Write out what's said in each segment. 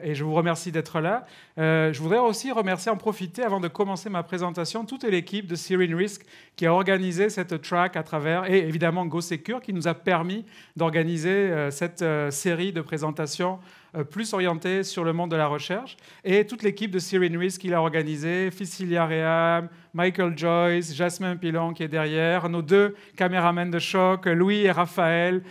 et je vous remercie d'être là. Je voudrais aussi en profiter, avant de commencer ma présentation, toute l'équipe de Serene Risk qui a organisé cette track à travers, et évidemment GoSecure qui nous a permis d'organiser cette série de présentations plus orientées sur le monde de la recherche, et toute l'équipe de Serene Risk qui l'a organisée, Cecilia Reham, Michael Joyce, Jasmin Pilon qui est derrière, nos deux caméramans de choc, Louis et Raphaël,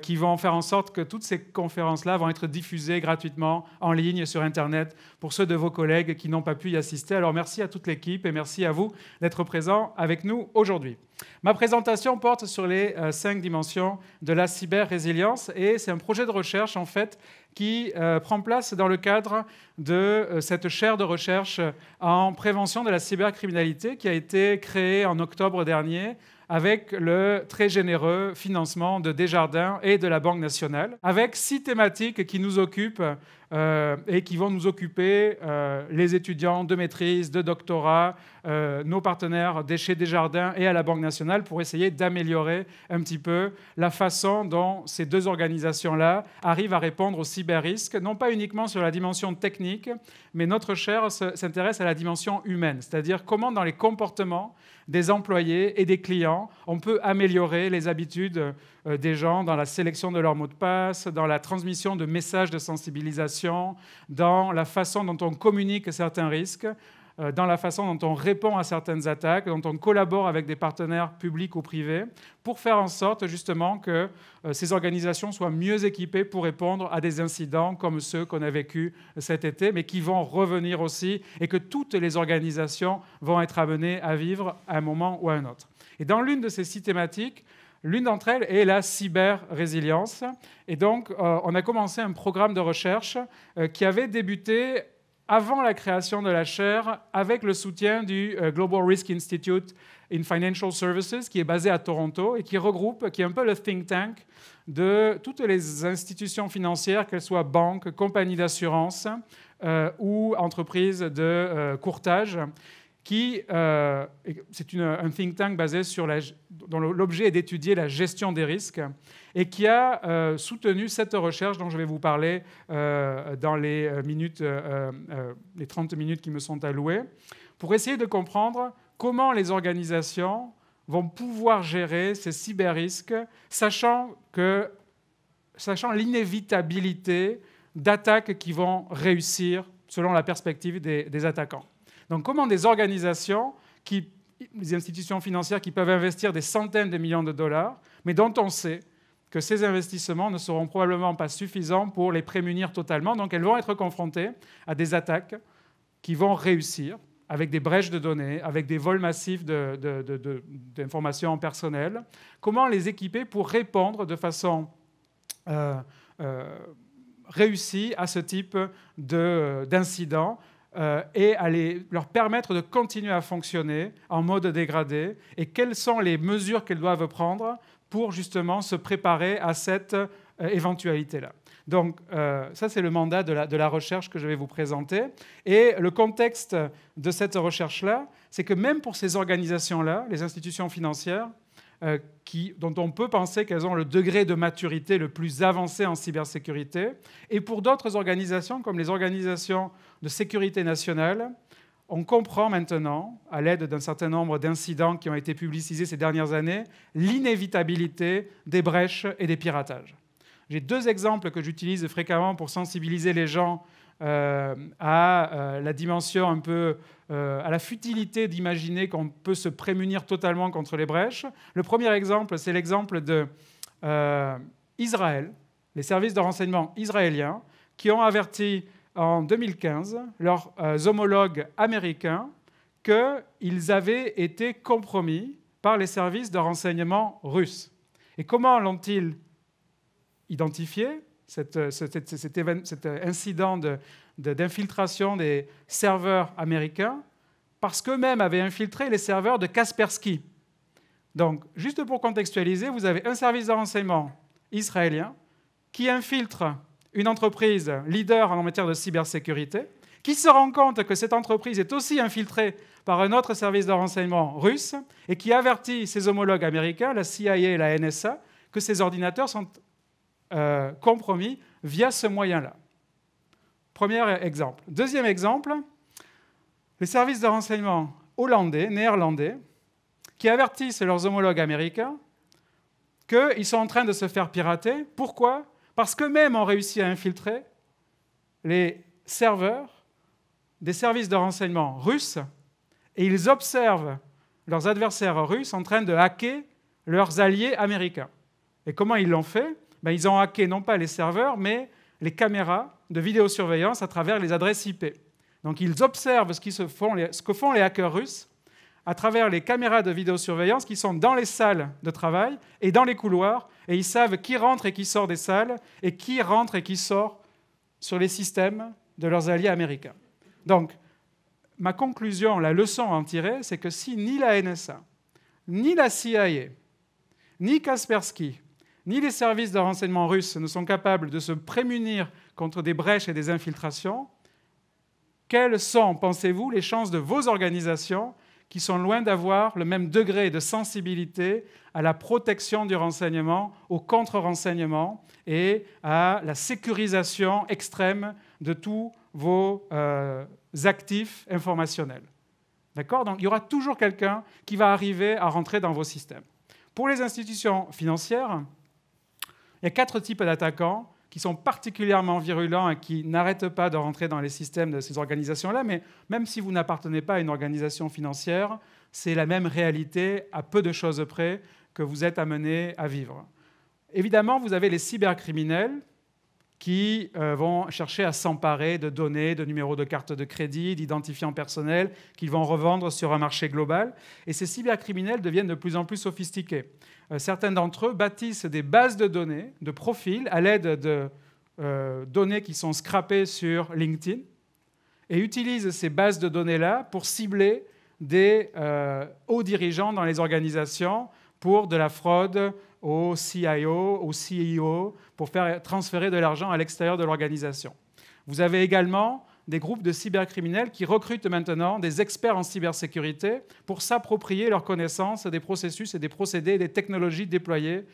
qui vont faire en sorte que toutes ces conférences-là vont être diffusées gratuitement en ligne sur Internet pour ceux de vos collègues qui n'ont pas pu y assister. Alors merci à toute l'équipe et merci à vous d'être présents avec nous aujourd'hui. Ma présentation porte sur les 5 dimensions de la cyber-résilience et c'est un projet de recherche en fait qui prend place dans le cadre de cette chaire de recherche en prévention de la cybercriminalité qui a été créée en octobre dernier avec le très généreux financement de Desjardins et de la Banque nationale, avec 6 thématiques qui nous occupent et qui vont nous occuper, les étudiants de maîtrise, de doctorat, nos partenaires chez Desjardins et à la Banque nationale, pour essayer d'améliorer un petit peu la façon dont ces 2 organisations-là arrivent à répondre aux cyber-risques, non pas uniquement sur la dimension technique, mais notre chaire s'intéresse à la dimension humaine, c'est-à-dire comment dans les comportements des employés et des clients, on peut améliorer les habitudes des gens dans la sélection de leurs mots de passe, dans la transmission de messages de sensibilisation, dans la façon dont on communique certains risques, dans la façon dont on répond à certaines attaques, dont on collabore avec des partenaires publics ou privés, pour faire en sorte justement que ces organisations soient mieux équipées pour répondre à des incidents comme ceux qu'on a vécus cet été, mais qui vont revenir aussi, et que toutes les organisations vont être amenées à vivre à un moment ou à un autre. Et dans l'une de ces 6 thématiques, l'une d'entre elles est la cyber-résilience. Et donc, on a commencé un programme de recherche qui avait débuté avant la création de la chaire, avec le soutien du Global Risk Institute in Financial Services, qui est basé à Toronto et qui regroupe, qui est un peu le think tank de toutes les institutions financières, qu'elles soient banques, compagnies d'assurance ou entreprises de courtage, c'est un think tank basé dont l'objet est d'étudier la gestion des risques et qui a soutenu cette recherche dont je vais vous parler dans les 30 minutes qui me sont allouées, pour essayer de comprendre comment les organisations vont pouvoir gérer ces cyber-risques, sachant l'inévitabilité d'attaques qui vont réussir selon la perspective des attaquants. Donc comment des organisations, des institutions financières qui peuvent investir des centaines de millions de dollars, mais dont on sait que ces investissements ne seront probablement pas suffisants pour les prémunir totalement. Donc elles vont être confrontées à des attaques qui vont réussir, avec des brèches de données, avec des vols massifs d'informations personnelles. Comment les équiper pour répondre de façon réussie à ce type d'incident et à leur permettre de continuer à fonctionner en mode dégradé, et quelles sont les mesures qu'elles doivent prendre pour justement se préparer à cette éventualité-là. Donc ça, c'est le mandat de la recherche que je vais vous présenter. Et le contexte de cette recherche-là, c'est que même pour ces organisations-là, les institutions financières, dont on peut penser qu'elles ont le degré de maturité le plus avancé en cybersécurité, et pour d'autres organisations, comme les organisations de sécurité nationale, on comprend maintenant, à l'aide d'un certain nombre d'incidents qui ont été publicisés ces dernières années, l'inévitabilité des brèches et des piratages. J'ai 2 exemples que j'utilise fréquemment pour sensibiliser les gens à la dimension un peu, à la futilité d'imaginer qu'on peut se prémunir totalement contre les brèches. Le premier exemple, c'est l'exemple d'Israël, les services de renseignement israéliens, qui ont averti en 2015 leurs homologues américains qu'ils avaient été compromis par les services de renseignement russes. Et comment l'ont-ils identifié, cet incident d'infiltration des serveurs américains? Parce qu'eux-mêmes avaient infiltré les serveurs de Kaspersky. Donc, juste pour contextualiser, vous avez un service de renseignement israélien qui infiltre une entreprise leader en matière de cybersécurité, qui se rend compte que cette entreprise est aussi infiltrée par un autre service de renseignement russe et qui avertit ses homologues américains, la CIA et la NSA, que ces ordinateurs sont compromis via ce moyen-là. Premier exemple. Deuxième exemple, les services de renseignement hollandais, néerlandais, qui avertissent leurs homologues américains qu'ils sont en train de se faire pirater. Pourquoi? Parce qu'eux-mêmes ont réussi à infiltrer les serveurs des services de renseignement russes et ils observent leurs adversaires russes en train de hacker leurs alliés américains. Et comment ils l'ont fait? Ils ont hacké non pas les serveurs, mais les caméras de vidéosurveillance à travers les adresses IP. Donc ils observent ce que font les hackers russes à travers les caméras de vidéosurveillance qui sont dans les salles de travail et dans les couloirs, et ils savent qui rentre et qui sort des salles, et qui rentre et qui sort sur les systèmes de leurs alliés américains. Donc, ma conclusion, la leçon à en tirer, c'est que si ni la NSA, ni la CIA, ni Kaspersky, ni les services de renseignement russes ne sont capables de se prémunir contre des brèches et des infiltrations, quelles sont, pensez-vous, les chances de vos organisations qui sont loin d'avoir le même degré de sensibilité à la protection du renseignement, au contre-renseignement et à la sécurisation extrême de tous vos actifs informationnels. D'accord? Donc, il y aura toujours quelqu'un qui va arriver à rentrer dans vos systèmes. Pour les institutions financières, il y a 4 types d'attaquants qui sont particulièrement virulents et qui n'arrêtent pas de rentrer dans les systèmes de ces organisations-là, mais même si vous n'appartenez pas à une organisation financière, c'est la même réalité, à peu de choses près, que vous êtes amené à vivre. Évidemment, vous avez les cybercriminels qui vont chercher à s'emparer de données, de numéros de carte de crédit, d'identifiants personnels qu'ils vont revendre sur un marché global. Et ces cybercriminels deviennent de plus en plus sophistiqués. Certains d'entre eux bâtissent des bases de données, de profils, à l'aide de données qui sont scrapées sur LinkedIn, et utilisent ces bases de données-là pour cibler des hauts dirigeants dans les organisations pour de la fraude au CIO, au CEO, pour faire transférer de l'argent à l'extérieur de l'organisation. Vous avez également des groupes de cybercriminels qui recrutent maintenant des experts en cybersécurité pour s'approprier leurs connaissances des processus et des procédés et des technologies déployées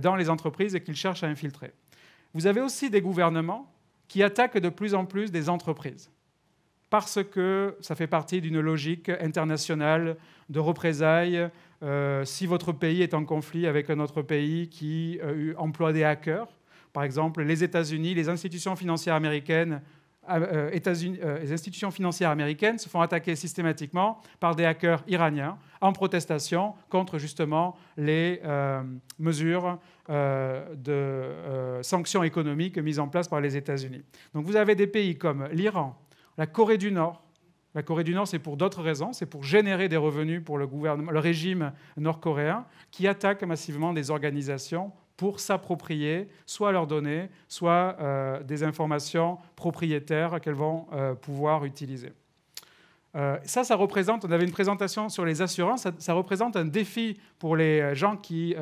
dans les entreprises et qu'ils cherchent à infiltrer. Vous avez aussi des gouvernements qui attaquent de plus en plus des entreprises parce que ça fait partie d'une logique internationale de représailles. Si votre pays est en conflit avec un autre pays qui emploie des hackers, par exemple les États-Unis, les institutions financières américaines, les institutions financières américaines se font attaquer systématiquement par des hackers iraniens en protestation contre justement les mesures de sanctions économiques mises en place par les États-Unis. Donc vous avez des pays comme l'Iran, la Corée du Nord. La Corée du Nord, c'est pour d'autres raisons, c'est pour générer des revenus pour le régime nord-coréen qui attaque massivement des organisations pour s'approprier soit leurs données, soit des informations propriétaires qu'elles vont pouvoir utiliser. Ça représente, on avait une présentation sur les assurances, ça représente un défi pour les gens qui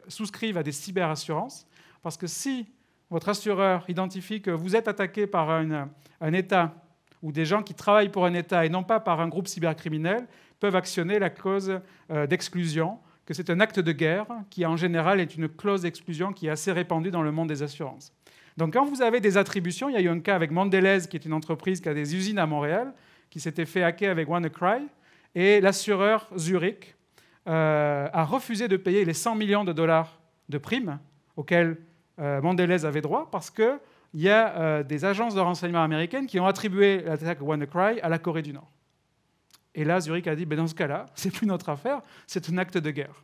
souscrivent à des cyberassurances, parce que si votre assureur identifie que vous êtes attaqué par un État ou des gens qui travaillent pour un État et non pas par un groupe cybercriminel, peuvent actionner la clause d'exclusion, que c'est un acte de guerre qui, en général, est une clause d'exclusion qui est assez répandue dans le monde des assurances. Donc, quand vous avez des attributions, il y a eu un cas avec Mondelez, qui est une entreprise qui a des usines à Montréal, qui s'était fait hacker avec WannaCry, et l'assureur Zurich a refusé de payer les 100 millions de dollars de primes auxquelles Mondelez avait droit, parce qu'il y a des agences de renseignement américaines qui ont attribué l'attaque WannaCry à la Corée du Nord. Et là, Zurich a dit, dans ce cas-là, ce n'est plus notre affaire, c'est un acte de guerre.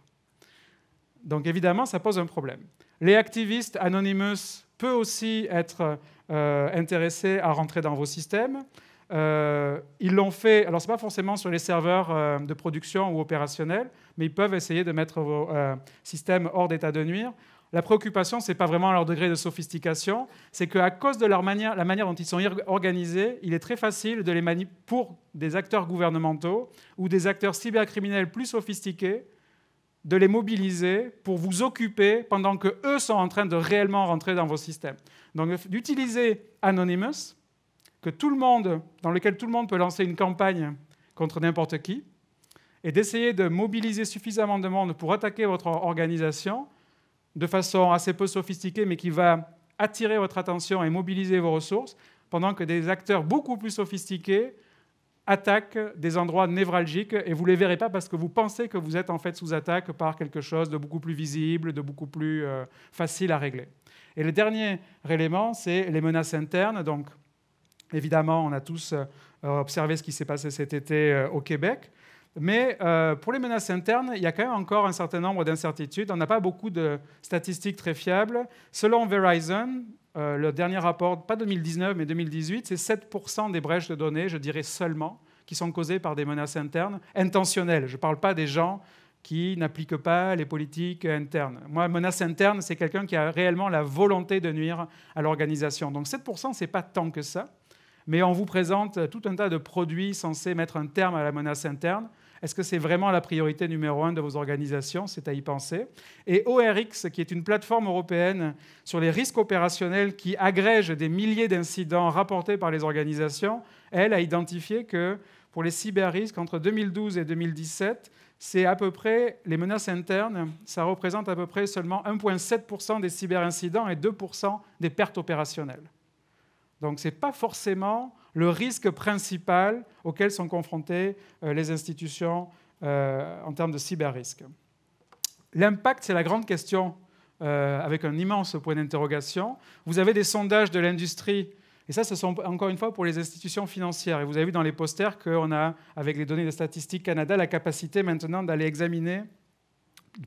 Donc évidemment, ça pose un problème. Les activistes, Anonymous peut aussi être intéressés à rentrer dans vos systèmes. Ils l'ont fait, alors ce n'est pas forcément sur les serveurs de production ou opérationnels, mais ils peuvent essayer de mettre vos systèmes hors d'état de nuire. La préoccupation, ce n'est pas vraiment leur degré de sophistication, c'est qu'à cause de la manière dont ils sont organisés, il est très facile de les manipuler pour des acteurs gouvernementaux ou des acteurs cybercriminels plus sophistiqués, de les mobiliser pour vous occuper pendant qu'eux sont en train de réellement rentrer dans vos systèmes. Donc d'utiliser Anonymous, dans lequel tout le monde peut lancer une campagne contre n'importe qui, et d'essayer de mobiliser suffisamment de monde pour attaquer votre organisation, de façon assez peu sophistiquée, mais qui va attirer votre attention et mobiliser vos ressources, pendant que des acteurs beaucoup plus sophistiqués attaquent des endroits névralgiques et vous ne les verrez pas parce que vous pensez que vous êtes en fait sous attaque par quelque chose de beaucoup plus visible, de beaucoup plus facile à régler. Et le dernier élément, c'est les menaces internes. Donc, évidemment, on a tous observé ce qui s'est passé cet été au Québec. Mais pour les menaces internes, il y a quand même encore un certain nombre d'incertitudes. On n'a pas beaucoup de statistiques très fiables. Selon Verizon, le dernier rapport, pas 2019, mais 2018, c'est 7% des brèches de données, je dirais seulement, qui sont causées par des menaces internes intentionnelles. Je ne parle pas des gens qui n'appliquent pas les politiques internes. Moi, menace interne, c'est quelqu'un qui a réellement la volonté de nuire à l'organisation. Donc 7%, ce n'est pas tant que ça. Mais on vous présente tout un tas de produits censés mettre un terme à la menace interne. Est-ce que c'est vraiment la priorité numéro 1 de vos organisations? C'est à y penser. Et ORX, qui est une plateforme européenne sur les risques opérationnels qui agrège des milliers d'incidents rapportés par les organisations, elle a identifié que pour les cyber-risques, entre 2012 et 2017, c'est à peu près, les menaces internes, ça représente à peu près seulement 1,7% des cyber-incidents et 2% des pertes opérationnelles. Donc ce n'est pas forcément le risque principal auquel sont confrontées les institutions en termes de cyber-risque. L'impact, c'est la grande question avec un immense point d'interrogation. Vous avez des sondages de l'industrie, et ça, ce sont encore une fois pour les institutions financières. Et vous avez vu dans les posters qu'on a, avec les données de Statistique Canada, la capacité maintenant d'aller examiner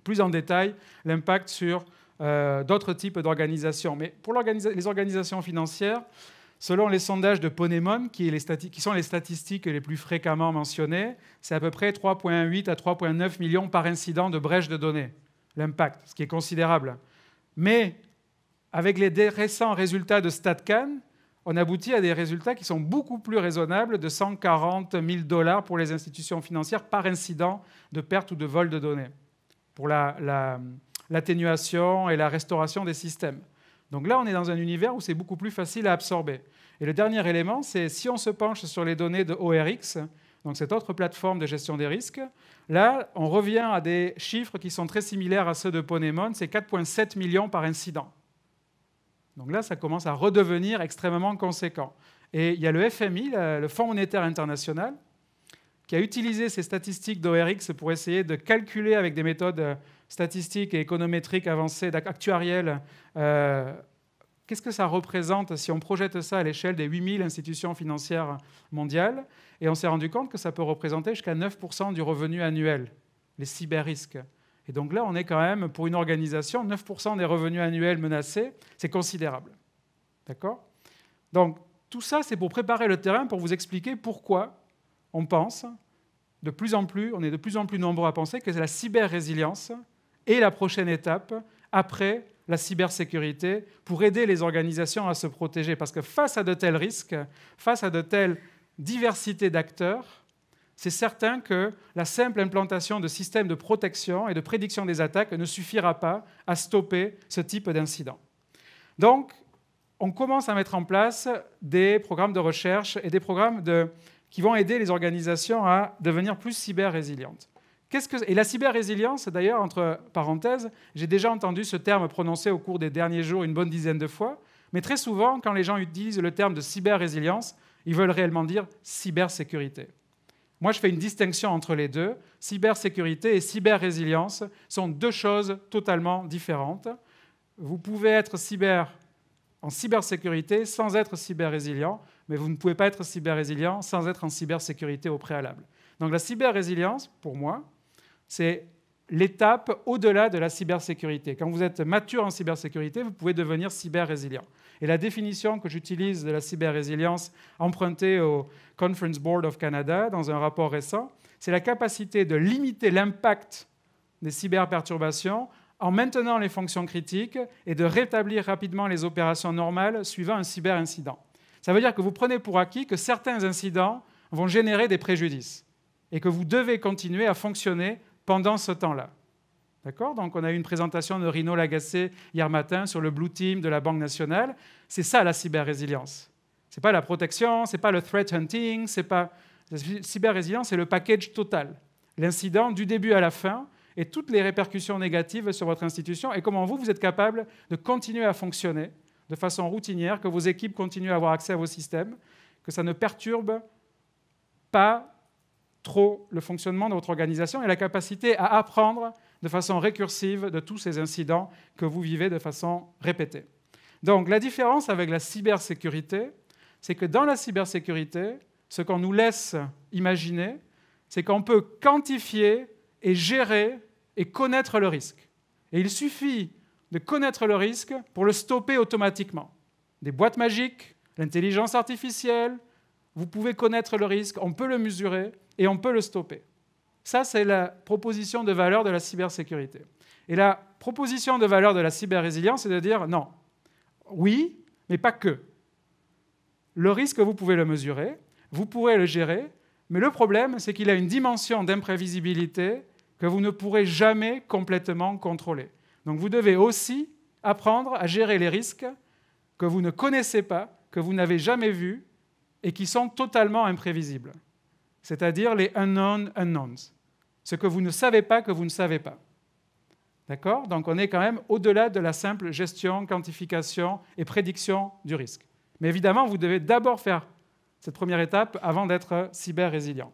plus en détail l'impact sur d'autres types d'organisations. Mais pour les organisations financières, selon les sondages de Ponemon, qui sont les statistiques les plus fréquemment mentionnées, c'est à peu près 3,8 à 3,9 millions par incident de brèche de données, l'impact, ce qui est considérable. Mais avec les récents résultats de StatCan, on aboutit à des résultats qui sont beaucoup plus raisonnables, de 140 000 $ pour les institutions financières par incident de perte ou de vol de données, pour l'atténuation et la restauration des systèmes. Donc là, on est dans un univers où c'est beaucoup plus facile à absorber. Et le dernier élément, c'est si on se penche sur les données de ORX, donc cette autre plateforme de gestion des risques, là, on revient à des chiffres qui sont très similaires à ceux de Ponemon, c'est 4,7 millions par incident. Donc là, ça commence à redevenir extrêmement conséquent. Et il y a le FMI, le Fonds monétaire international, qui a utilisé ces statistiques d'ORX pour essayer de calculer avec des méthodes statistiques et économétriques avancées, actuarielles, qu'est-ce que ça représente si on projette ça à l'échelle des 8000 institutions financières mondiales. Et on s'est rendu compte que ça peut représenter jusqu'à 9% du revenu annuel, les cyber-risques. Et donc là, on est quand même, pour une organisation, 9% des revenus annuels menacés, c'est considérable. D'accord? Donc, tout ça, c'est pour préparer le terrain, pour vous expliquer pourquoi on pense, on est de plus en plus nombreux à penser que la cyber-résilience est la prochaine étape après la cybersécurité pour aider les organisations à se protéger. Parce que face à de tels risques, face à de telles diversités d'acteurs, c'est certain que la simple implantation de systèmes de protection et de prédiction des attaques ne suffira pas à stopper ce type d'incident. Donc, on commence à mettre en place des programmes de recherche et des programmes qui vont aider les organisations à devenir plus cyber-résilientes. Et la cyber-résilience, d'ailleurs, entre parenthèses, j'ai déjà entendu ce terme prononcé au cours des derniers jours une bonne dizaine de fois, mais très souvent, quand les gens utilisent le terme de cyber-résilience, ils veulent réellement dire cybersécurité. Moi, je fais une distinction entre les deux. Cybersécurité et cyber-résilience sont deux choses totalement différentes. Vous pouvez être en cybersécurité sans être cyber-résilient, mais vous ne pouvez pas être cyber-résilient sans être en cybersécurité au préalable. Donc la cyber-résilience, pour moi, c'est l'étape au-delà de la cybersécurité. Quand vous êtes mature en cybersécurité, vous pouvez devenir cyber-résilient. Et la définition que j'utilise de la cyber-résilience, empruntée au Conference Board of Canada dans un rapport récent, c'est la capacité de limiter l'impact des cyberperturbations en maintenant les fonctions critiques et de rétablir rapidement les opérations normales suivant un cyberincident. Ça veut dire que vous prenez pour acquis que certains incidents vont générer des préjudices et que vous devez continuer à fonctionner pendant ce temps-là. D'accord ? Donc, on a eu une présentation de Rino Lagacé hier matin sur le Blue Team de la Banque nationale. C'est ça, la cyber-résilience. Ce n'est pas la protection, ce n'est pas le threat hunting, c'est pas... La cyber-résilience, c'est le package total. L'incident du début à la fin et toutes les répercussions négatives sur votre institution et comment vous êtes capable de continuer à fonctionner de façon routinière, que vos équipes continuent à avoir accès à vos systèmes, que ça ne perturbe pas trop le fonctionnement de votre organisation et la capacité à apprendre de façon récursive de tous ces incidents que vous vivez de façon répétée. Donc la différence avec la cybersécurité, c'est que dans la cybersécurité, ce qu'on nous laisse imaginer, c'est qu'on peut quantifier et gérer et connaître le risque. Et il suffit de connaître le risque pour le stopper automatiquement. Des boîtes magiques, l'intelligence artificielle, vous pouvez connaître le risque, on peut le mesurer et on peut le stopper. Ça, c'est la proposition de valeur de la cybersécurité. Et la proposition de valeur de la cyberrésilience, c'est de dire non, oui, mais pas que. Le risque, vous pouvez le mesurer, vous pourrez le gérer, mais le problème, c'est qu'il a une dimension d'imprévisibilité que vous ne pourrez jamais complètement contrôler. Donc vous devez aussi apprendre à gérer les risques que vous ne connaissez pas, que vous n'avez jamais vus et qui sont totalement imprévisibles. C'est-à-dire les unknown unknowns. Ce que vous ne savez pas, que vous ne savez pas. D'accord ? Donc on est quand même au-delà de la simple gestion, quantification et prédiction du risque. Mais évidemment, vous devez d'abord faire cette première étape avant d'être cyber-résilient.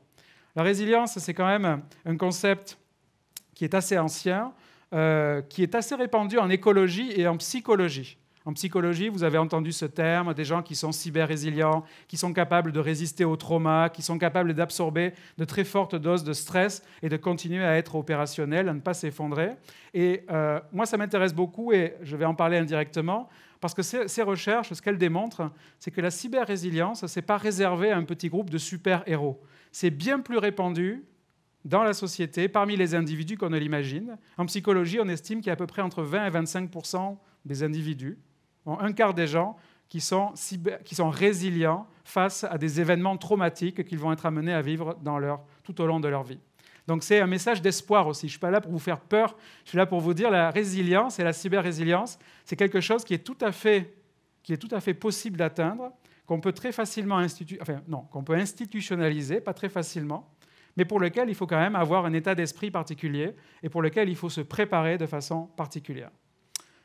La résilience, c'est quand même un concept qui est assez ancien, qui est assez répandu en écologie et en psychologie. En psychologie, vous avez entendu ce terme, des gens qui sont cyber-résilients, qui sont capables de résister au trauma, qui sont capables d'absorber de très fortes doses de stress et de continuer à être opérationnels, à ne pas s'effondrer. Et moi, ça m'intéresse beaucoup et je vais en parler indirectement, parce que ces recherches, ce qu'elles démontrent, c'est que la cyber-résilience, ce n'est pas réservé à un petit groupe de super-héros. C'est bien plus répandu dans la société, parmi les individus qu'on ne l'imagine. En psychologie, on estime qu'il y a à peu près entre 20 et 25% des individus, un quart des gens qui sont résilients face à des événements traumatiques qu'ils vont être amenés à vivre tout au long de leur vie. Donc c'est un message d'espoir aussi. Je ne suis pas là pour vous faire peur, je suis là pour vous dire la résilience et la cyber-résilience, c'est quelque chose qui est tout à fait possible d'atteindre, qu'on peut très facilement qu'on peut institutionnaliser, pas très facilement, mais pour lequel il faut quand même avoir un état d'esprit particulier et pour lequel il faut se préparer de façon particulière.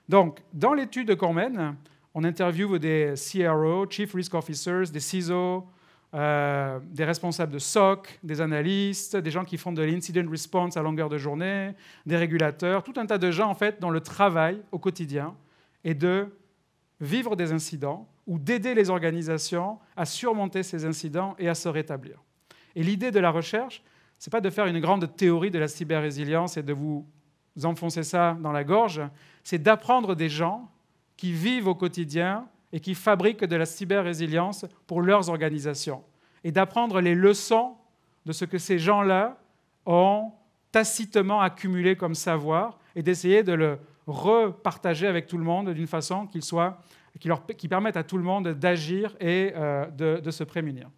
Donc, dans l'étude qu'on mène, on interviewe des CRO, Chief Risk Officers, des CISO, des responsables de SOC, des analystes, des gens qui font de l'incident response à longueur de journée, des régulateurs, tout un tas de gens en fait dont le travail au quotidien est de vivre des incidents ou d'aider les organisations à surmonter ces incidents et à se rétablir. Et l'idée de la recherche, ce n'est pas de faire une grande théorie de la cyber-résilience et de vous enfoncer ça dans la gorge, c'est d'apprendre des gens qui vivent au quotidien et qui fabriquent de la cyber-résilience pour leurs organisations, et d'apprendre les leçons de ce que ces gens-là ont tacitement accumulé comme savoir, et d'essayer de le repartager avec tout le monde d'une façon qui permette à tout le monde d'agir et de se prémunir.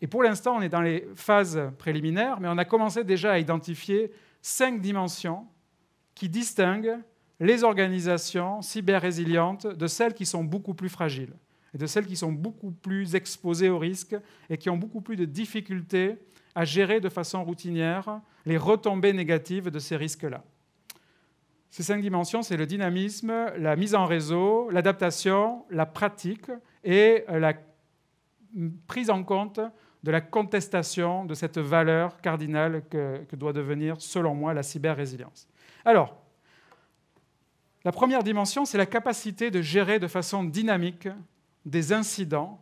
Et pour l'instant, on est dans les phases préliminaires, mais on a commencé déjà à identifier 5 dimensions qui distinguent les organisations cyber-résilientes de celles qui sont beaucoup plus fragiles et de celles qui sont beaucoup plus exposées aux risques et qui ont beaucoup plus de difficultés à gérer de façon routinière les retombées négatives de ces risques-là. Ces 5 dimensions, c'est le dynamisme, la mise en réseau, l'adaptation, la pratique et la prise en compte de la contestation de cette valeur cardinale que doit devenir, selon moi, la cyber-résilience. Alors, la première dimension, c'est la capacité de gérer de façon dynamique des incidents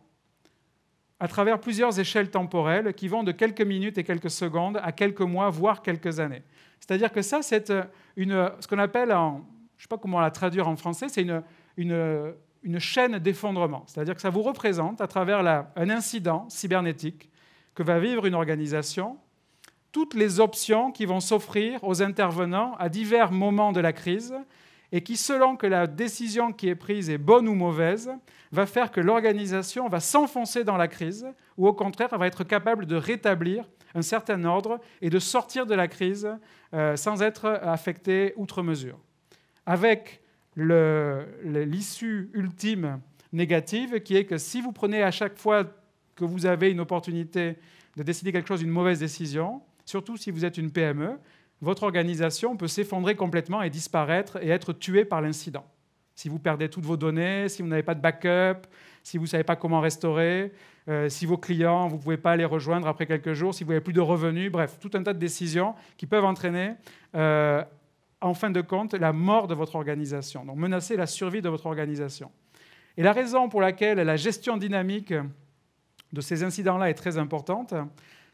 à travers plusieurs échelles temporelles qui vont de quelques minutes et quelques secondes à quelques mois, voire quelques années. C'est-à-dire que ça, c'est ce qu'on appelle, je ne sais pas comment la traduire en français, c'est une chaîne d'effondrement. C'est-à-dire que ça vous représente, à travers un incident cybernétique que va vivre une organisation, toutes les options qui vont s'offrir aux intervenants à divers moments de la crise et qui, selon que la décision qui est prise est bonne ou mauvaise, va faire que l'organisation va s'enfoncer dans la crise ou au contraire, elle va être capable de rétablir un certain ordre et de sortir de la crise sans être affectée outre mesure. Avec l'issue ultime négative qui est que si vous prenez à chaque fois que vous avez une opportunité de décider quelque chose, une mauvaise décision, surtout si vous êtes une PME, votre organisation peut s'effondrer complètement et disparaître et être tuée par l'incident. Si vous perdez toutes vos données, si vous n'avez pas de backup, si vous ne savez pas comment restaurer, si vos clients, vous ne pouvez pas les rejoindre après quelques jours, si vous n'avez plus de revenus, bref, tout un tas de décisions qui peuvent entraîner, en fin de compte, la mort de votre organisation, donc menacer la survie de votre organisation. Et la raison pour laquelle la gestion dynamique de ces incidents-là est très importante,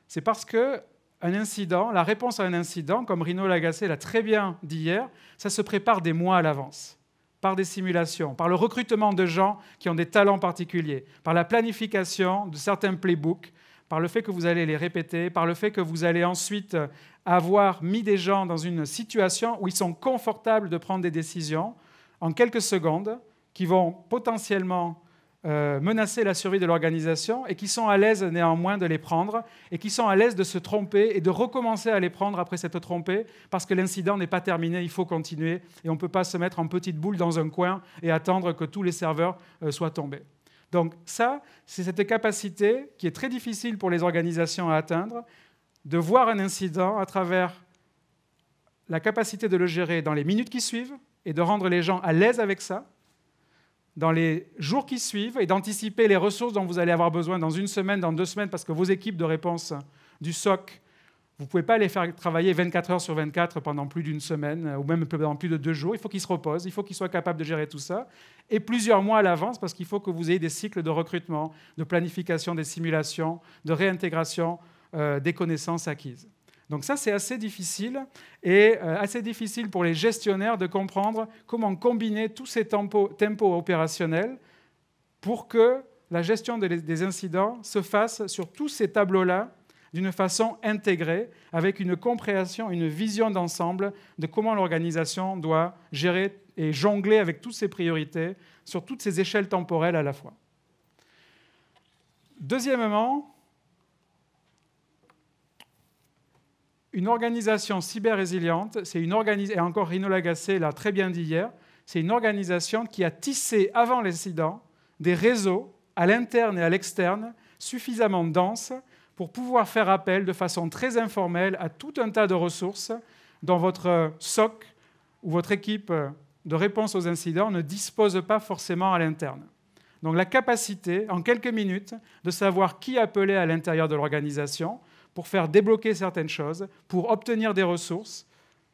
c'est parce que un incident, la réponse à un incident, comme Rino Lagacé l'a très bien dit hier, ça se prépare des mois à l'avance, par des simulations, par le recrutement de gens qui ont des talents particuliers, par la planification de certains playbooks, par le fait que vous allez les répéter, par le fait que vous allez ensuite avoir mis des gens dans une situation où ils sont confortables de prendre des décisions en quelques secondes, qui vont potentiellement menacer la survie de l'organisation et qui sont à l'aise néanmoins de les prendre et qui sont à l'aise de se tromper et de recommencer à les prendre après s'être trompé parce que l'incident n'est pas terminé, il faut continuer et on ne peut pas se mettre en petite boule dans un coin et attendre que tous les serveurs soient tombés. Donc ça, c'est cette capacité qui est très difficile pour les organisations à atteindre, de voir un incident à travers la capacité de le gérer dans les minutes qui suivent et de rendre les gens à l'aise avec ça, dans les jours qui suivent et d'anticiper les ressources dont vous allez avoir besoin dans une semaine, dans 2 semaines, parce que vos équipes de réponse du SOC, vous ne pouvez pas les faire travailler 24 heures sur 24 pendant plus d'une semaine ou même pendant plus de 2 jours. Il faut qu'ils se reposent, il faut qu'ils soient capables de gérer tout ça. Et plusieurs mois à l'avance, parce qu'il faut que vous ayez des cycles de recrutement, de planification des simulations, de réintégration des connaissances acquises. Donc ça, c'est assez difficile, et assez difficile pour les gestionnaires de comprendre comment combiner tous ces tempos opérationnels pour que la gestion des incidents se fasse sur tous ces tableaux-là d'une façon intégrée, avec une compréhension, une vision d'ensemble de comment l'organisation doit gérer et jongler avec toutes ses priorités sur toutes ces échelles temporelles à la fois. Deuxièmement, une organisation cyber-résiliente, c'est une organisation, et encore Rino Lagacé l'a très bien dit hier, c'est une organisation qui a tissé avant l'incident des réseaux à l'interne et à l'externe suffisamment denses pour pouvoir faire appel de façon très informelle à tout un tas de ressources dont votre SOC ou votre équipe de réponse aux incidents ne dispose pas forcément à l'interne. Donc la capacité, en quelques minutes, de savoir qui appeler à l'intérieur de l'organisation, pour faire débloquer certaines choses, pour obtenir des ressources,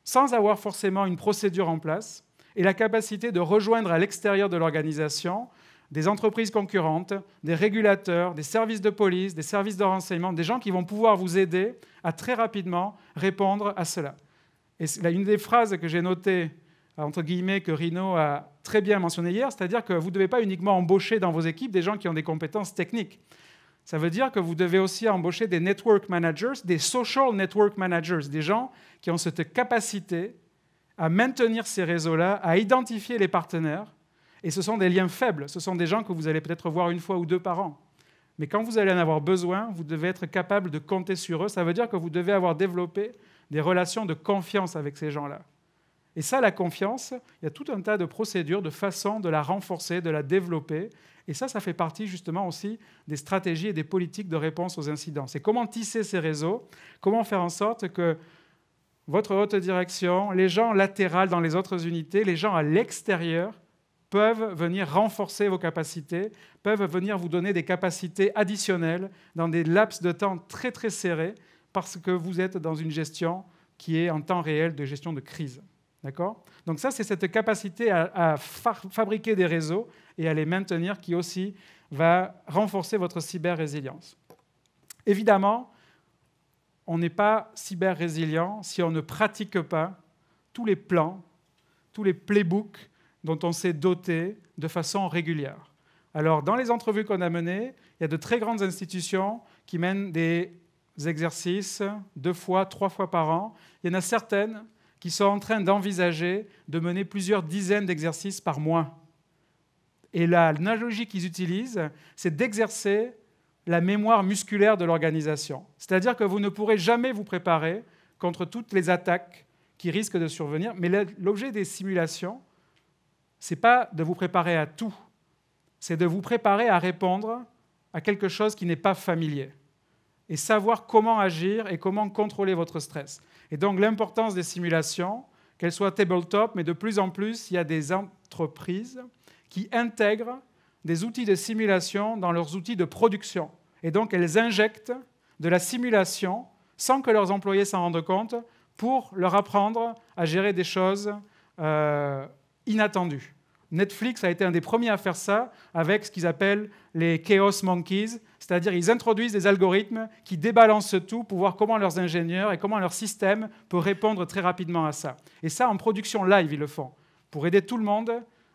sans avoir forcément une procédure en place, et la capacité de rejoindre à l'extérieur de l'organisation des entreprises concurrentes, des régulateurs, des services de police, des services de renseignement, des gens qui vont pouvoir vous aider à très rapidement répondre à cela. Et là, une des phrases que j'ai notées, entre guillemets, que Rino a très bien mentionné hier, c'est-à-dire que vous ne devez pas uniquement embaucher dans vos équipes des gens qui ont des compétences techniques. Ça veut dire que vous devez aussi embaucher des network managers, des social network managers, des gens qui ont cette capacité à maintenir ces réseaux-là, à identifier les partenaires. Et ce sont des liens faibles, ce sont des gens que vous allez peut-être voir 1 fois ou 2 par an. Mais quand vous allez en avoir besoin, vous devez être capable de compter sur eux. Ça veut dire que vous devez avoir développé des relations de confiance avec ces gens-là. Et ça, la confiance, il y a tout un tas de procédures, de façons de la renforcer, de la développer. Et ça fait partie justement aussi des stratégies et des politiques de réponse aux incidents. C'est comment tisser ces réseaux, comment faire en sorte que votre haute direction, les gens latéraux dans les autres unités, les gens à l'extérieur peuvent venir renforcer vos capacités, peuvent venir vous donner des capacités additionnelles dans des laps de temps très très serrés parce que vous êtes dans une gestion qui est en temps réel de gestion de crise. D'accord ? Donc ça, c'est cette capacité à fabriquer des réseaux et à les maintenir qui aussi va renforcer votre cyber-résilience. Évidemment, on n'est pas cyber-résilient si on ne pratique pas tous les plans, tous les playbooks dont on s'est doté de façon régulière. Alors, dans les entrevues qu'on a menées, il y a de très grandes institutions qui mènent des exercices 2 fois, 3 fois par an. Il y en a certaines qui sont en train d'envisager de mener plusieurs dizaines d'exercices par mois. Et l'analogie qu'ils utilisent, c'est d'exercer la mémoire musculaire de l'organisation. C'est-à-dire que vous ne pourrez jamais vous préparer contre toutes les attaques qui risquent de survenir, mais l'objet des simulations, ce n'est pas de vous préparer à tout, c'est de vous préparer à répondre à quelque chose qui n'est pas familier et savoir comment agir et comment contrôler votre stress. Et donc l'importance des simulations, qu'elles soient tabletop, mais de plus en plus, il y a des entreprises qui intègrent des outils de simulation dans leurs outils de production. Et donc, elles injectent de la simulation, sans que leurs employés s'en rendent compte, pour leur apprendre à gérer des choses inattendues. Netflix a été un des premiers à faire ça avec ce qu'ils appellent les Chaos Monkeys, c'est-à-dire ils introduisent des algorithmes qui débalancent tout pour voir comment leurs ingénieurs et comment leur système peut répondre très rapidement à ça. Et ça, en production live, ils le font, pour aider tout le monde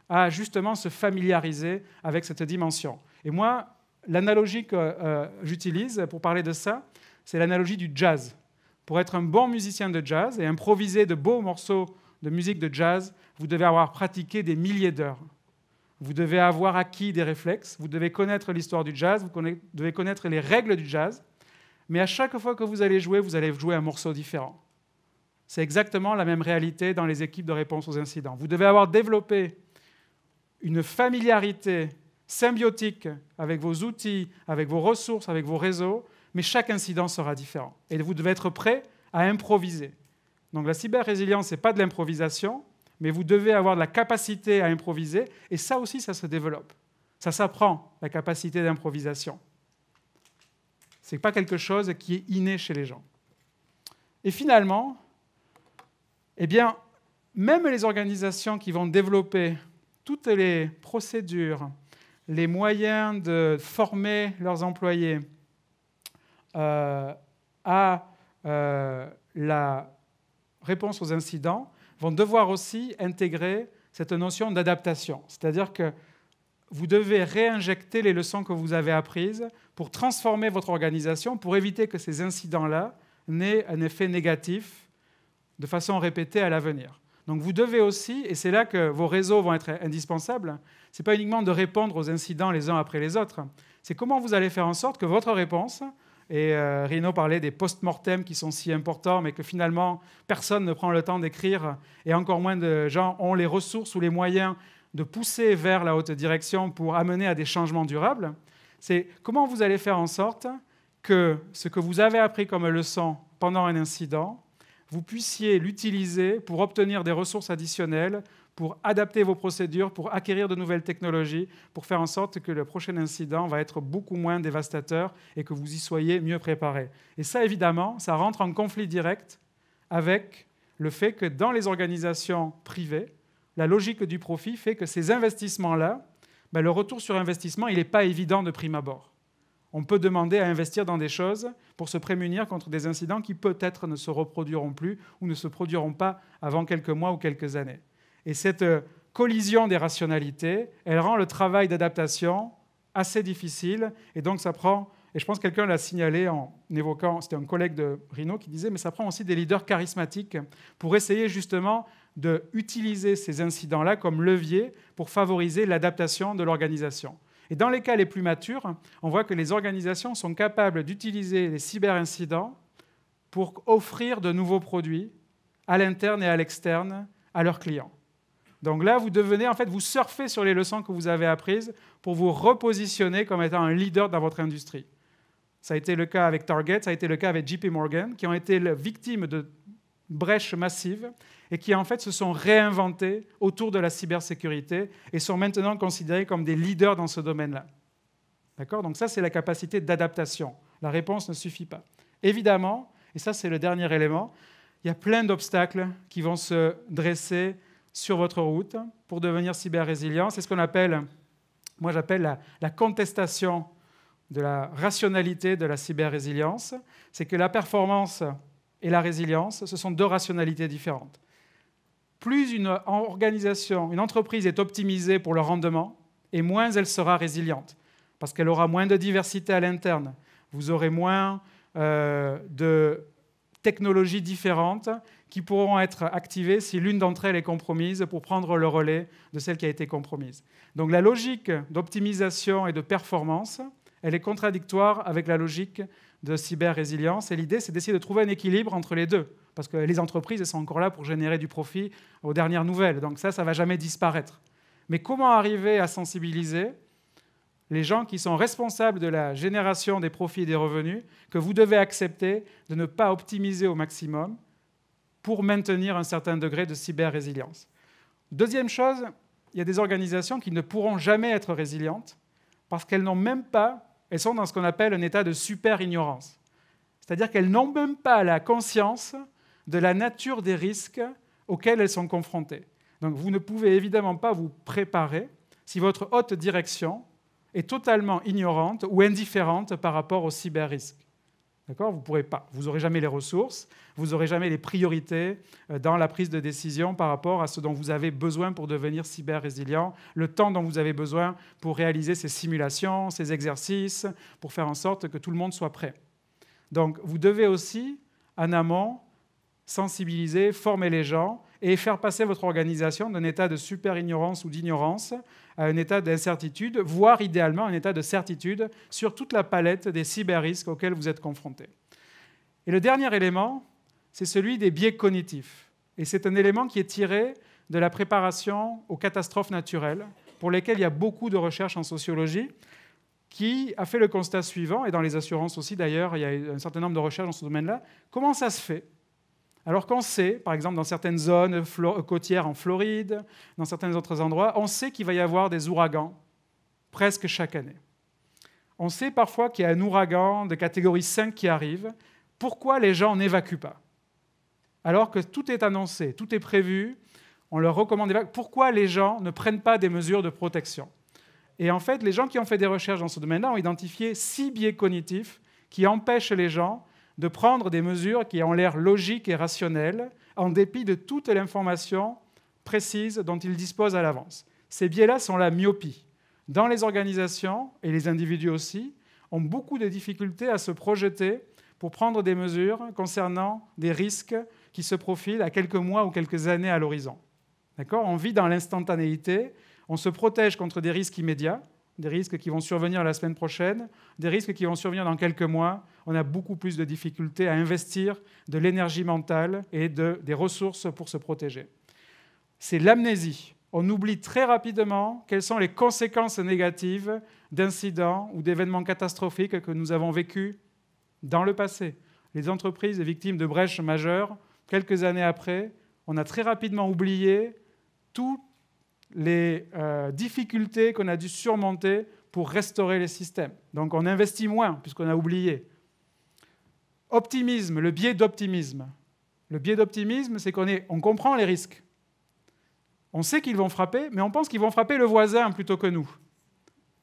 à justement se familiariser avec cette dimension. Et moi, l'analogie que j'utilise pour parler de ça, c'est l'analogie du jazz. Pour être un bon musicien de jazz et improviser de beaux morceaux de musique de jazz, vous devez avoir pratiqué des milliers d'heures. Vous devez avoir acquis des réflexes, vous devez connaître l'histoire du jazz, vous devez connaître les règles du jazz, mais à chaque fois que vous allez jouer un morceau différent. C'est exactement la même réalité dans les équipes de réponse aux incidents. Vous devez avoir développé une familiarité symbiotique avec vos outils, avec vos ressources, avec vos réseaux, mais chaque incident sera différent. Et vous devez être prêt à improviser. Donc la cyber-résilience, ce n'est pas de l'improvisation, mais vous devez avoir de la capacité à improviser, et ça aussi, ça se développe. Ça s'apprend, la capacité d'improvisation. Ce n'est pas quelque chose qui est inné chez les gens. Et finalement, eh bien, même les organisations qui vont développer toutes les procédures, les moyens de former leurs employés à la réponse aux incidents, vont devoir aussi intégrer cette notion d'adaptation. C'est-à-dire que vous devez réinjecter les leçons que vous avez apprises pour transformer votre organisation, pour éviter que ces incidents-là n'aient un effet négatif de façon répétée à l'avenir. Donc vous devez aussi, et c'est là que vos réseaux vont être indispensables, ce n'est pas uniquement de répondre aux incidents les uns après les autres, c'est comment vous allez faire en sorte que votre réponse, et Rino parlait des post-mortem qui sont si importants, mais que finalement personne ne prend le temps d'écrire, et encore moins de gens ont les ressources ou les moyens de pousser vers la haute direction pour amener à des changements durables, c'est comment vous allez faire en sorte que ce que vous avez appris comme leçon pendant un incident, vous puissiez l'utiliser pour obtenir des ressources additionnelles, pour adapter vos procédures, pour acquérir de nouvelles technologies, pour faire en sorte que le prochain incident va être beaucoup moins dévastateur et que vous y soyez mieux préparés. Et ça, évidemment, ça rentre en conflit direct avec le fait que dans les organisations privées, la logique du profit fait que ces investissements-là, le retour sur investissement, il n'est pas évident de prime abord. On peut demander à investir dans des choses pour se prémunir contre des incidents qui peut-être ne se reproduiront plus ou ne se produiront pas avant quelques mois ou quelques années. Et cette collision des rationalités, elle rend le travail d'adaptation assez difficile. Et donc ça prend, et je pense que quelqu'un l'a signalé en évoquant, c'était un collègue de Rino qui disait, mais ça prend aussi des leaders charismatiques pour essayer justement d'utiliser ces incidents-là comme levier pour favoriser l'adaptation de l'organisation. Et dans les cas les plus matures, on voit que les organisations sont capables d'utiliser les cyberincidents pour offrir de nouveaux produits à l'interne et à l'externe à leurs clients. Donc là, vous surfez sur les leçons que vous avez apprises pour vous repositionner comme étant un leader dans votre industrie. Ça a été le cas avec Target, ça a été le cas avec JP Morgan, qui ont été victimes de brèches massives et qui en fait se sont réinventés autour de la cybersécurité et sont maintenant considérés comme des leaders dans ce domaine-là. D'accord ? Donc ça, c'est la capacité d'adaptation. La réponse ne suffit pas. Évidemment, et ça c'est le dernier élément, il y a plein d'obstacles qui vont se dresser sur votre route pour devenir cyber-résilient. C'est ce qu'on appelle, moi j'appelle la contestation de la rationalité de la cyber-résilience. C'est que la performance et la résilience, ce sont deux rationalités différentes. Plus une organisation, une entreprise est optimisée pour le rendement, et moins elle sera résiliente, parce qu'elle aura moins de diversité à l'interne. Vous aurez moins de technologies différentes qui pourront être activées si l'une d'entre elles est compromise pour prendre le relais de celle qui a été compromise. Donc la logique d'optimisation et de performance, elle est contradictoire avec la logique de cyber-résilience. Et l'idée, c'est d'essayer de trouver un équilibre entre les deux. Parce que les entreprises, elles sont encore là pour générer du profit aux dernières nouvelles. Donc ça ne va jamais disparaître. Mais comment arriver à sensibiliser les gens qui sont responsables de la génération des profits et des revenus, que vous devez accepter de ne pas optimiser au maximum, pour maintenir un certain degré de cyber-résilience. Deuxième chose, il y a des organisations qui ne pourront jamais être résilientes parce qu'elles n'ont même pas, elles sont dans ce qu'on appelle un état de super-ignorance. C'est-à-dire qu'elles n'ont même pas la conscience de la nature des risques auxquels elles sont confrontées. Donc vous ne pouvez évidemment pas vous préparer si votre haute direction est totalement ignorante ou indifférente par rapport aux cyber-risques. D'accord ? Vous ne pourrez pas. Vous n'aurez jamais les ressources, vous n'aurez jamais les priorités dans la prise de décision par rapport à ce dont vous avez besoin pour devenir cyber-résilient, le temps dont vous avez besoin pour réaliser ces simulations, ces exercices, pour faire en sorte que tout le monde soit prêt. Donc vous devez aussi, en amont, sensibiliser, former les gens et faire passer votre organisation d'un état de super-ignorance ou d'ignorance à un état d'incertitude, voire idéalement un état de certitude sur toute la palette des cyber-risques auxquels vous êtes confrontés. Et le dernier élément, c'est celui des biais cognitifs. Et c'est un élément qui est tiré de la préparation aux catastrophes naturelles, pour lesquelles il y a beaucoup de recherches en sociologie, qui a fait le constat suivant, et dans les assurances aussi d'ailleurs, il y a un certain nombre de recherches dans ce domaine-là. Comment ça se fait ? Alors qu'on sait, par exemple, dans certaines zones côtières en Floride, dans certains autres endroits, on sait qu'il va y avoir des ouragans presque chaque année. On sait parfois qu'il y a un ouragan de catégorie 5 qui arrive. Pourquoi les gens n'évacuent pas ? Alors que tout est annoncé, tout est prévu, on leur recommande d'évacuer. Pourquoi les gens ne prennent pas des mesures de protection ? Et en fait, les gens qui ont fait des recherches dans ce domaine-là ont identifié 6 biais cognitifs qui empêchent les gens de prendre des mesures qui ont l'air logiques et rationnelles, en dépit de toute l'information précise dont ils disposent à l'avance. Ces biais-là sont la myopie. Dans les organisations, et les individus aussi, ont beaucoup de difficultés à se projeter pour prendre des mesures concernant des risques qui se profilent à quelques mois ou quelques années à l'horizon. D'accord ? On vit dans l'instantanéité, on se protège contre des risques immédiats, des risques qui vont survenir la semaine prochaine, des risques qui vont survenir dans quelques mois. On a beaucoup plus de difficultés à investir de l'énergie mentale et des ressources pour se protéger. C'est l'amnésie. On oublie très rapidement quelles sont les conséquences négatives d'incidents ou d'événements catastrophiques que nous avons vécus dans le passé. Les entreprises victimes de brèches majeures, quelques années après, on a très rapidement oublié toutes les difficultés qu'on a dû surmonter pour restaurer les systèmes. Donc on investit moins, puisqu'on a oublié. Optimisme, le biais d'optimisme. Le biais d'optimisme, c'est qu'on comprend les risques. On sait qu'ils vont frapper, mais on pense qu'ils vont frapper le voisin plutôt que nous.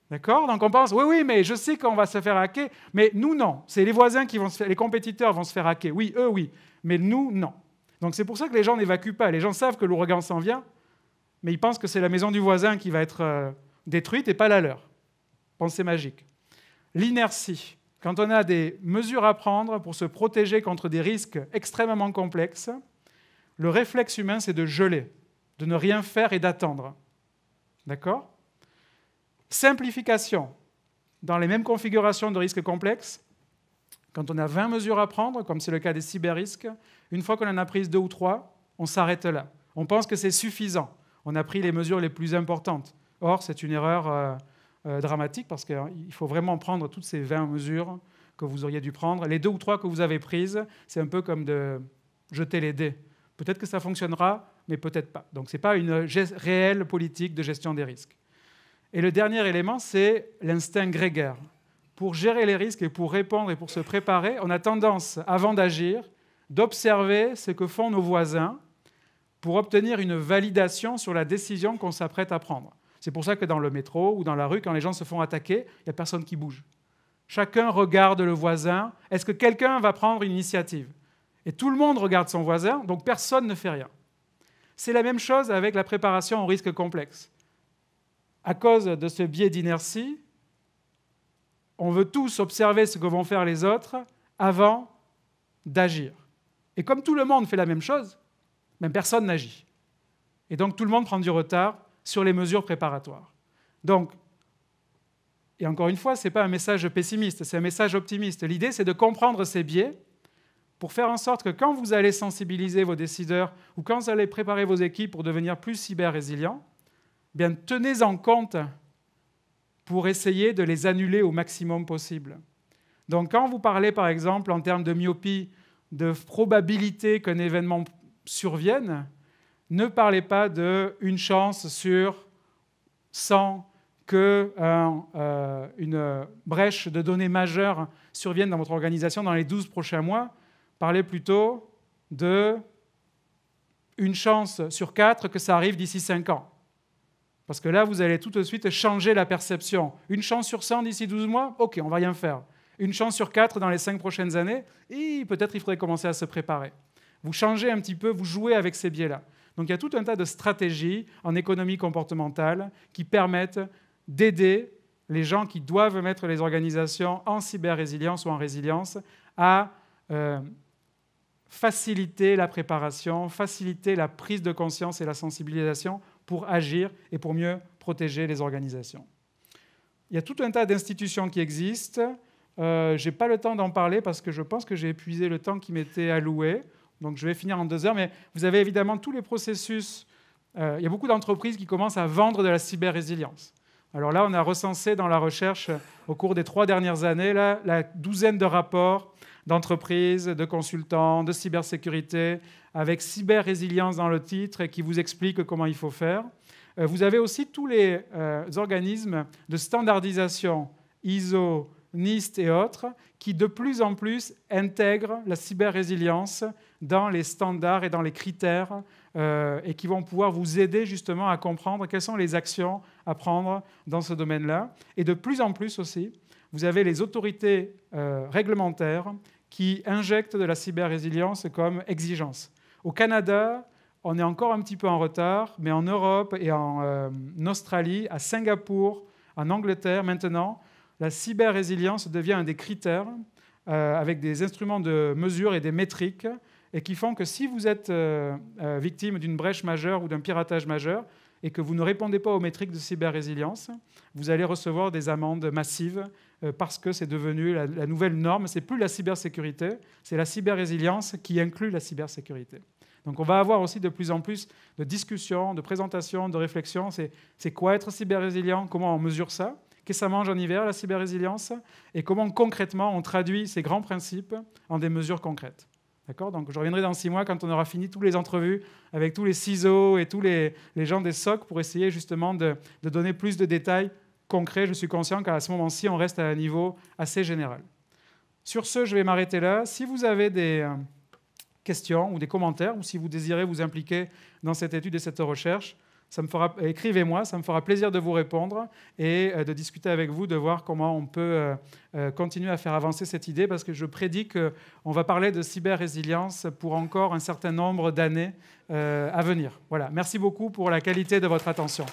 D'accord ? Donc on pense, oui, mais je sais qu'on va se faire hacker, mais nous, non. C'est les voisins qui vont se faire, les compétiteurs vont se faire hacker. Oui, eux, oui. Mais nous, non. Donc c'est pour ça que les gens n'évacuent pas. Les gens savent que l'ouragan s'en vient, mais ils pensent que c'est la maison du voisin qui va être détruite et pas la leur. Pensée magique. L'inertie. Quand on a des mesures à prendre pour se protéger contre des risques extrêmement complexes, le réflexe humain, c'est de geler, de ne rien faire et d'attendre. D'accord ? Simplification. Dans les mêmes configurations de risques complexes, quand on a 20 mesures à prendre, comme c'est le cas des cyber-risques, une fois qu'on en a prises 2 ou 3, on s'arrête là. On pense que c'est suffisant. On a pris les mesures les plus importantes. Or, c'est une erreur dramatique parce qu'il faut vraiment prendre toutes ces 20 mesures que vous auriez dû prendre. Les 2 ou 3 que vous avez prises, c'est un peu comme de jeter les dés. Peut-être que ça fonctionnera, mais peut-être pas. Donc, ce n'est pas une réelle politique de gestion des risques. Et le dernier élément, c'est l'instinct grégaire. Pour gérer les risques et pour répondre et pour se préparer, on a tendance, avant d'agir, d'observer ce que font nos voisins pour obtenir une validation sur la décision qu'on s'apprête à prendre. C'est pour ça que dans le métro ou dans la rue, quand les gens se font attaquer, il n'y a personne qui bouge. Chacun regarde le voisin. Est-ce que quelqu'un va prendre une initiative ? Et tout le monde regarde son voisin, donc personne ne fait rien. C'est la même chose avec la préparation aux risques complexes. À cause de ce biais d'inertie, on veut tous observer ce que vont faire les autres avant d'agir. Et comme tout le monde fait la même chose, même personne n'agit. Et donc tout le monde prend du retard sur les mesures préparatoires. Donc, et encore une fois, ce n'est pas un message pessimiste, c'est un message optimiste. L'idée, c'est de comprendre ces biais pour faire en sorte que quand vous allez sensibiliser vos décideurs ou quand vous allez préparer vos équipes pour devenir plus cyber-résilients, bien, tenez en compte pour essayer de les annuler au maximum possible. Donc quand vous parlez, par exemple, en termes de myopie, de probabilité qu'un événement surviennent, ne parlez pas d'une chance sur 100 qu'une brèche de données majeure survienne dans votre organisation dans les 12 prochains mois. Parlez plutôt d'une chance sur 4 que ça arrive d'ici 5 ans. Parce que là, vous allez tout de suite changer la perception. Une chance sur 100 d'ici 12 mois, OK, on ne va rien faire. Une chance sur 4 dans les 5 prochaines années, et peut-être il faudrait commencer à se préparer. Vous changez un petit peu, vous jouez avec ces biais-là. Donc il y a tout un tas de stratégies en économie comportementale qui permettent d'aider les gens qui doivent mettre les organisations en cyber-résilience ou en résilience à faciliter la préparation, faciliter la prise de conscience et la sensibilisation pour agir et pour mieux protéger les organisations. Il y a tout un tas d'institutions qui existent. Je n'ai pas le temps d'en parler parce que je pense que j'ai épuisé le temps qui m'était alloué. Donc je vais finir en 2 heures. Mais vous avez évidemment tous les processus. Il y a beaucoup d'entreprises qui commencent à vendre de la cyber-résilience. Alors là, on a recensé dans la recherche, au cours des 3 dernières années, là, la douzaine de rapports d'entreprises, de consultants, de cybersécurité, avec cyber-résilience dans le titre et qui vous expliquent comment il faut faire. Vous avez aussi tous les organismes de standardisation, ISO, NIST et autres, qui de plus en plus intègrent la cyber-résilience dans les standards et dans les critères et qui vont pouvoir vous aider justement à comprendre quelles sont les actions à prendre dans ce domaine-là. Et de plus en plus aussi, vous avez les autorités réglementaires qui injectent de la cyber-résilience comme exigence. Au Canada, on est encore un petit peu en retard, mais en Europe et en Australie, à Singapour, en Angleterre, maintenant, la cyber-résilience devient un des critères avec des instruments de mesure et des métriques et qui font que si vous êtes victime d'une brèche majeure ou d'un piratage majeur et que vous ne répondez pas aux métriques de cyber-résilience, vous allez recevoir des amendes massives parce que c'est devenu la nouvelle norme. Ce n'est plus la cybersécurité, c'est la cyber-résilience qui inclut la cybersécurité. Donc on va avoir aussi de plus en plus de discussions, de présentations, de réflexions. C'est quoi être cyber-résilient? Comment on mesure ça? Qu'est-ce que ça mange en hiver, la cyber-résilience? Et comment concrètement on traduit ces grands principes en des mesures concrètes? D'accord? Donc je reviendrai dans 6 mois quand on aura fini toutes les entrevues avec tous les CISO et tous les gens des SOC pour essayer justement de donner plus de détails concrets. Je suis conscient qu'à ce moment-ci, on reste à un niveau assez général. Sur ce, je vais m'arrêter là. Si vous avez des questions ou des commentaires, ou si vous désirez vous impliquer dans cette étude et cette recherche, écrivez-moi, ça me fera plaisir de vous répondre et de discuter avec vous, de voir comment on peut continuer à faire avancer cette idée, parce que je prédis qu'on va parler de cyber-résilience pour encore un certain nombre d'années à venir. Voilà. Merci beaucoup pour la qualité de votre attention.